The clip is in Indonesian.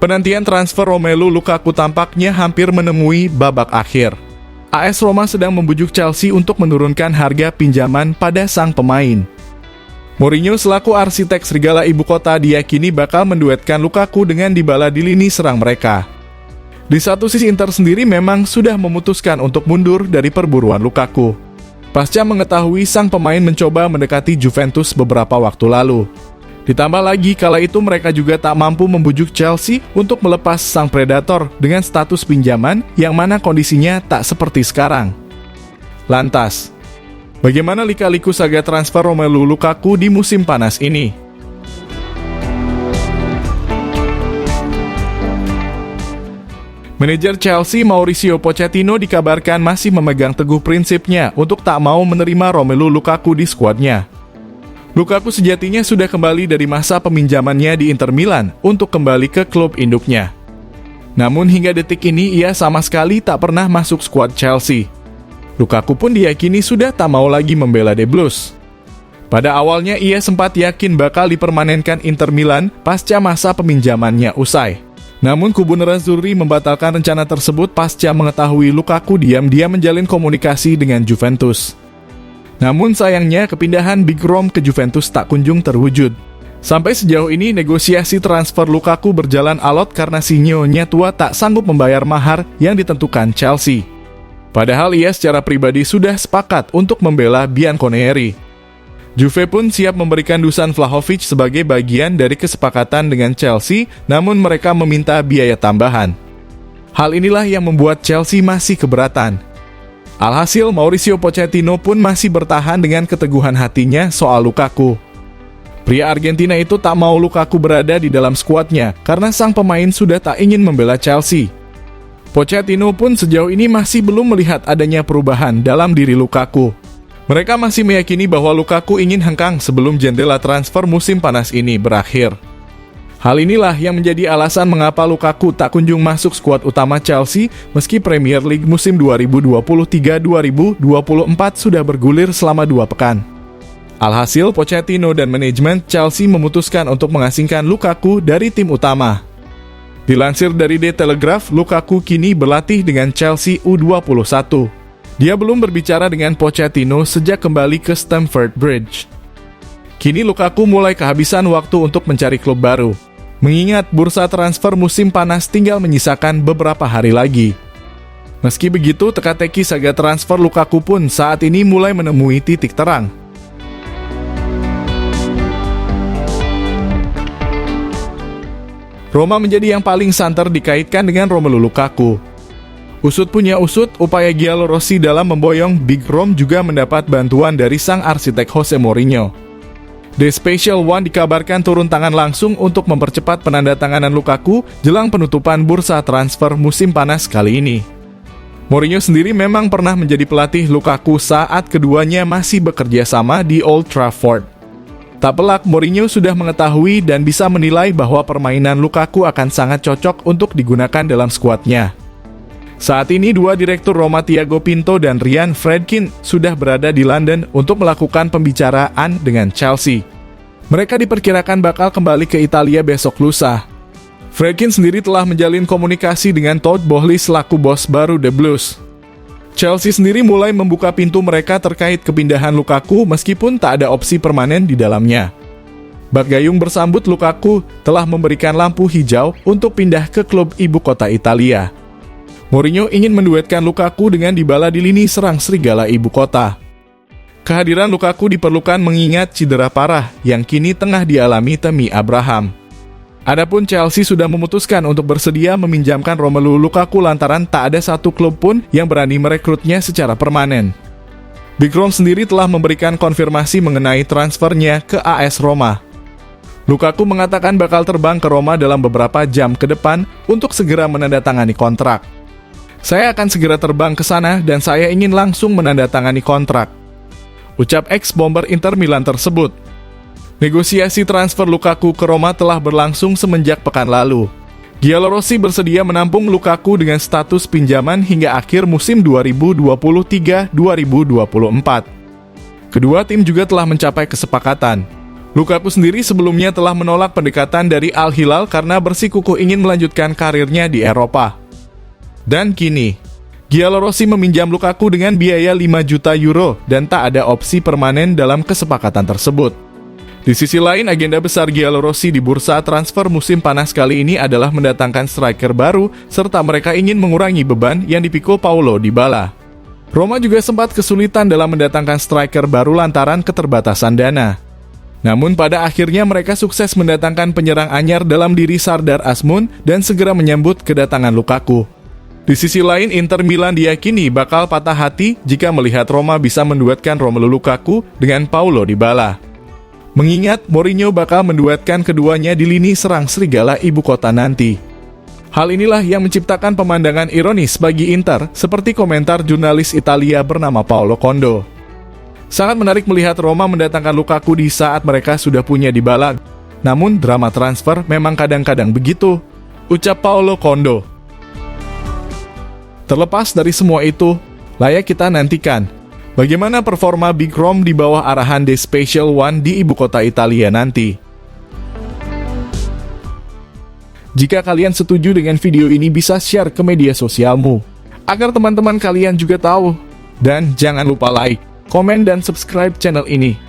Penantian transfer Romelu Lukaku tampaknya hampir menemui babak akhir. AS Roma sedang membujuk Chelsea untuk menurunkan harga pinjaman pada sang pemain. Mourinho selaku arsitek serigala ibu kota diyakini bakal menduetkan Lukaku dengan Dybala di lini serang mereka. Di satu sisi Inter sendiri memang sudah memutuskan untuk mundur dari perburuan Lukaku, pasca mengetahui sang pemain mencoba mendekati Juventus beberapa waktu lalu. Ditambah lagi kala itu mereka juga tak mampu membujuk Chelsea untuk melepas sang predator dengan status pinjaman yang mana kondisinya tak seperti sekarang. Lantas, bagaimana lika-liku saga transfer Romelu Lukaku di musim panas ini? Manajer Chelsea Mauricio Pochettino dikabarkan masih memegang teguh prinsipnya untuk tak mau menerima Romelu Lukaku di skuadnya. Lukaku sejatinya sudah kembali dari masa peminjamannya di Inter Milan untuk kembali ke klub induknya. Namun hingga detik ini ia sama sekali tak pernah masuk skuad Chelsea. Lukaku pun diyakini sudah tak mau lagi membela The Blues. Pada awalnya ia sempat yakin bakal dipermanenkan Inter Milan pasca masa peminjamannya usai. Namun kubu Nerazzurri membatalkan rencana tersebut pasca mengetahui Lukaku diam-diam menjalin komunikasi dengan Juventus. Namun sayangnya kepindahan Big Rom ke Juventus tak kunjung terwujud. Sampai sejauh ini negosiasi transfer Lukaku berjalan alot karena si nyonya tua tak sanggup membayar mahar yang ditentukan Chelsea. Padahal ia secara pribadi sudah sepakat untuk membela Bianconeri. Juve pun siap memberikan Dusan Vlahovic sebagai bagian dari kesepakatan dengan Chelsea, namun mereka meminta biaya tambahan. Hal inilah yang membuat Chelsea masih keberatan. Alhasil, Mauricio Pochettino pun masih bertahan dengan keteguhan hatinya soal Lukaku. Pria Argentina itu tak mau Lukaku berada di dalam skuadnya karena sang pemain sudah tak ingin membela Chelsea. Pochettino pun sejauh ini masih belum melihat adanya perubahan dalam diri Lukaku. Mereka masih meyakini bahwa Lukaku ingin hengkang sebelum jendela transfer musim panas ini berakhir. Hal inilah yang menjadi alasan mengapa Lukaku tak kunjung masuk skuad utama Chelsea meski Premier League musim 2023-2024 sudah bergulir selama 2 pekan. Alhasil, Pochettino dan manajemen Chelsea memutuskan untuk mengasingkan Lukaku dari tim utama. Dilansir dari The Telegraph, Lukaku kini berlatih dengan Chelsea U21. Dia belum berbicara dengan Pochettino sejak kembali ke Stamford Bridge. Kini Lukaku mulai kehabisan waktu untuk mencari klub baru. Mengingat bursa transfer musim panas tinggal menyisakan beberapa hari lagi. Meski begitu, teka-teki saga transfer Lukaku pun saat ini mulai menemui titik terang. Roma menjadi yang paling santer dikaitkan dengan Romelu Lukaku. Usut punya usut, upaya Giallorossi dalam memboyong Big Rom juga mendapat bantuan dari sang arsitek Jose Mourinho. The Special One dikabarkan turun tangan langsung untuk mempercepat penandatanganan Lukaku jelang penutupan bursa transfer musim panas kali ini. Mourinho sendiri memang pernah menjadi pelatih Lukaku saat keduanya masih bekerja sama di Old Trafford. Tak pelak, Mourinho sudah mengetahui dan bisa menilai bahwa permainan Lukaku akan sangat cocok untuk digunakan dalam skuadnya. Saat ini dua direktur Roma Thiago Pinto dan Ryan Friedkin sudah berada di London untuk melakukan pembicaraan dengan Chelsea. Mereka diperkirakan bakal kembali ke Italia besok lusa. Friedkin sendiri telah menjalin komunikasi dengan Todd Boehly selaku bos baru The Blues. Chelsea sendiri mulai membuka pintu mereka terkait kepindahan Lukaku meskipun tak ada opsi permanen di dalamnya. Batgayung bersambut Lukaku telah memberikan lampu hijau untuk pindah ke klub ibu kota Italia. Mourinho ingin menduetkan Lukaku dengan Dybala di lini serang serigala ibu kota. Kehadiran Lukaku diperlukan mengingat cedera parah yang kini tengah dialami Tammy Abraham. Adapun Chelsea sudah memutuskan untuk bersedia meminjamkan Romelu Lukaku lantaran tak ada satu klub pun yang berani merekrutnya secara permanen. Big Rom sendiri telah memberikan konfirmasi mengenai transfernya ke AS Roma. Lukaku mengatakan bakal terbang ke Roma dalam beberapa jam ke depan untuk segera menandatangani kontrak. Saya akan segera terbang ke sana dan saya ingin langsung menandatangani kontrak, ucap ex-bomber Inter Milan tersebut. Negosiasi transfer Lukaku ke Roma telah berlangsung semenjak pekan lalu. Giallorossi bersedia menampung Lukaku dengan status pinjaman hingga akhir musim 2023-2024. Kedua tim juga telah mencapai kesepakatan. Lukaku sendiri sebelumnya telah menolak pendekatan dari Al Hilal karena bersikukuh ingin melanjutkan karirnya di Eropa. Dan kini, Giallorossi meminjam Lukaku dengan biaya 5 juta euro dan tak ada opsi permanen dalam kesepakatan tersebut. Di sisi lain, agenda besar Giallorossi di bursa transfer musim panas kali ini adalah mendatangkan striker baru, serta mereka ingin mengurangi beban yang dipikul Paulo Dybala. Roma juga sempat kesulitan dalam mendatangkan striker baru lantaran keterbatasan dana. Namun pada akhirnya mereka sukses mendatangkan penyerang anyar dalam diri Sardar Azmoun dan segera menyambut kedatangan Lukaku. Di sisi lain, Inter Milan diyakini bakal patah hati jika melihat Roma bisa menduetkan Romelu Lukaku dengan Paulo Dybala. Mengingat Mourinho bakal menduetkan keduanya di lini serang serigala ibu kota nanti. Hal inilah yang menciptakan pemandangan ironis bagi Inter, seperti komentar jurnalis Italia bernama Paolo Condo. Sangat menarik melihat Roma mendatangkan Lukaku di saat mereka sudah punya Dybala. Namun drama transfer memang kadang-kadang begitu, ucap Paolo Condo. Terlepas dari semua itu, layak kita nantikan bagaimana performa Big Rom di bawah arahan The Special One di ibu kota Italia nanti. Jika kalian setuju dengan video ini, bisa share ke media sosialmu, agar teman-teman kalian juga tahu. Dan jangan lupa like, komen, dan subscribe channel ini.